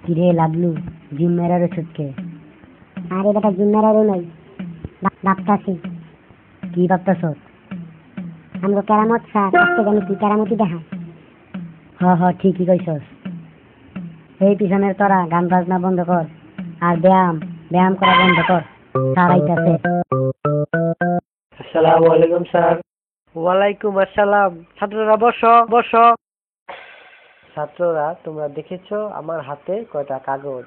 কিরে লাবলু, জিম মেরার ওষুধকে? আরে বেটা, জিম মেরারও নই, ভাবতাছি। কি ভাবতাছ? আমগো কেরামত স্যার আজকে জানি কি কেরামতি দেখা। হ ঠিকই কইছস। এই পিছনের তোরা গান বাজনা বন্ধ কর আর ব্যায়াম করা বন্ধ কর। স্যার আইতাছে। আসসালামু আলাইকুম স্যার। ওয়ালাইকুম আসসালাম। ছাত্ররা বসো। ছাত্ররা, তোমরা দেখেছো আমার হাতে কয়টা কাগজ।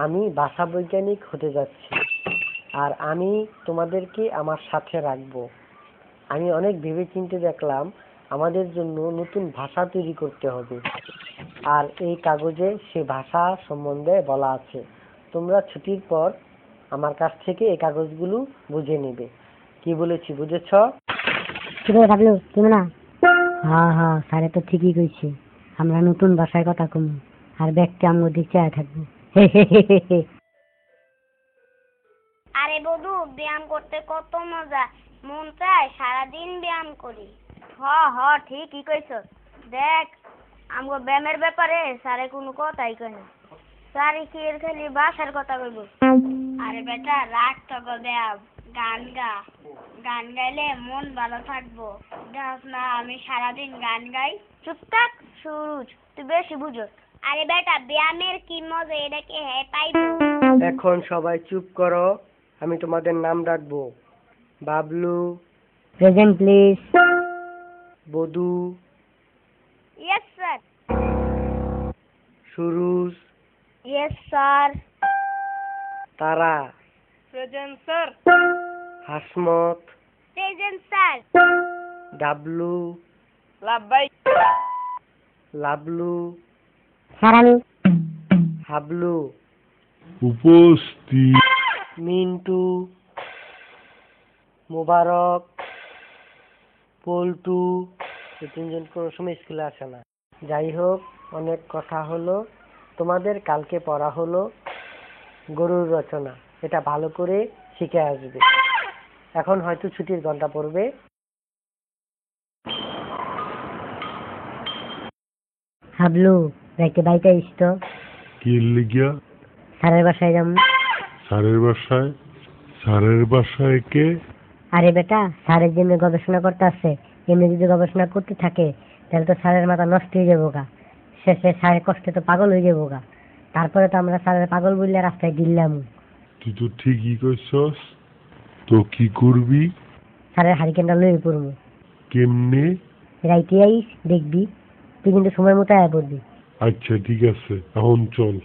আমি ভাষা বৈজ্ঞানিক হতে যাচ্ছি, আর আমি তোমাদেরকে আমার সাথে রাখবো। আমি অনেক ভেবেচিন্তে দেখলাম আমাদের জন্য নতুন ভাষা তৈরি করতে হবে, আর এই কাগজে সে ভাষা সম্বন্ধে বলা আছে। তোমরা ছুটির পর আমার কাছ থেকে এই কাগজগুলো বুঝে নেবে। কি বলেছি বুঝেছ? কিরে লাবলু, তুমি না? হ্যাঁ, স্যারে তো ঠিকই কইছে। আমরা নতুন ভাষায় কথা কমু আর ব্যক্তি আমগো দিক চায় থাকবো। আরে বধু, ব্যায়াম করতে কত মজা, মন চায় সারাদিন ব্যায়াম করি। হ ঠিকই কইছ। দেখ, আমগো ব্যায়ামের ব্যাপারে স্যারে কোনো কথাই কয় না। স্যারে কি এর খালি ভাষার কথা কইব। আরে বেটা, রাখ তো গো ব্যায়াম, গান গাইলে মন ভালো থাকবো। দেখ না, আমি সারাদিন গান গাই। চুপ থাক সুরুজ, তুই বেশি বুঝস। আরে বেটা, ব্যায়ামের কি মজা এটা কি হে পাইবো? এখন সবাই চুপ করো, আমি তোমাদের নাম ডাকবো। বাবলু। Present please. বধু। Yes sir. Suruj. Yes sir. Tara. Present sir. Hasmat. Present sir. Dablu. লাভবাই। লাবলু। স্যার আমি। হাবলু। উপস্থিত। মিন্টু। মোবারক। পল্টু। এই তিনজন কোনো সময় স্কুলে আসে না। যাই হোক, অনেক কথা হলো। তোমাদের কালকে পড়া হলো গরুর রচনা। এটা ভালো করে শিখে আসবে। এখন হয়তো ছুটির ঘন্টা পড়বে। হাবলু, রাইতে বাইতে আইস তো। কি লিগিয়া? স্যারের বাসায় যাম। স্যারের বাসায়? স্যারের বাসায় কে? আরে বেটা, স্যারের জন্য গবেষণা করতে আসছে। এমনি যদি গবেষণা করতে থাকে তাহলে তো স্যারের মাথা নষ্ট হয়ে যাবো গা। শেষে স্যারের কষ্টে তো পাগল হয়ে যাবো গা। তারপরে তো আমরা স্যারের পাগল বললে রাস্তায় দিল্লাম। তুই তো ঠিকই কইছস। তো কি করবি? স্যারের হারিকেনটা লয়ে পড়বো। কেমনে? রাইতে আইস, দেখবি। তুই কিন্তু সময় মতো আয়া পড়বি। আচ্ছা ঠিক আছে, এখন চল।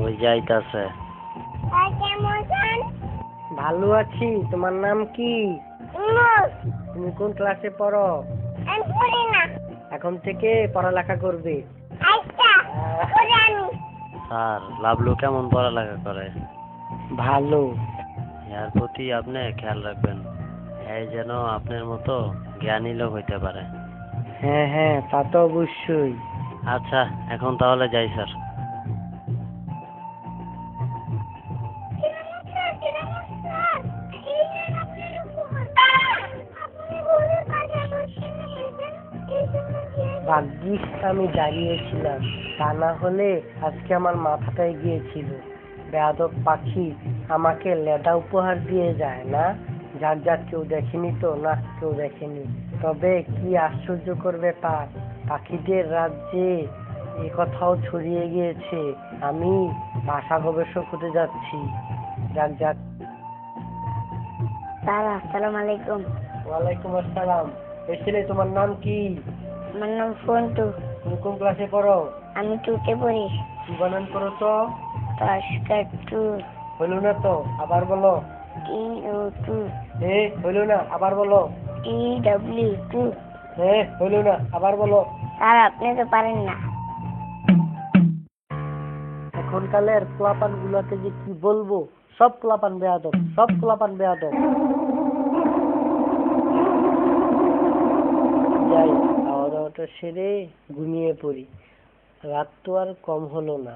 ওই যাইতাছে। ভালো আছি। তোমার নাম কি? তুমি কোন ক্লাসে পড়ো? এখন থেকে পড়ালেখা করবে। স্যার, লাবলু কেমন পড়ালেখা করে? ভালো। এর প্রতি আপনি খেয়াল রাখবেন, এই যেন আপনার মতো জ্ঞানী লোক হইতে পারে। হ্যাঁ, তা তো অবশ্যই। আচ্ছা, এখন তাহলে যাই স্যার। ভাগ্যিস আমি দাঁড়িয়েছিলাম, তা না হলে আজকে আমার মাথাটাই গিয়েছিল। বেয়াদব পাখি আমাকে লেদা উপহার দিয়ে যায় না। যার কেউ দেখেনি তো না, কেউ দেখেনি। তবে কি আশ্চর্যকর ব্যাপার, পাখিদের রাজ্যে এ কথাও ছড়িয়ে গিয়েছে আমি ভাষা গবেষক হতে যাচ্ছি। যাক। স্যার আসসালামু আলাইকুম। ওয়ালাইকুম আসসালাম। এই ছেলে, তোমার নাম কি? আমার নাম ফন্টু। তুমি কোন ক্লাসে পড়ো? আমি টুতে পড়ি। কি বানান করো তো? টু। হইল না তো, আবার বলো। টু। হইল না, আবার বলো। টু। হইল না, আবার বলো। স্যার আপনি তো পারেন না। এখনকালের পোলাপান গুলাকে যে কি বলবো, সব পোলাপান বেয়াদব। যাই, খাওয়া দাওয়াটা সেরে ঘুমিয়ে পড়ি। রাত তো আর কম হলো না।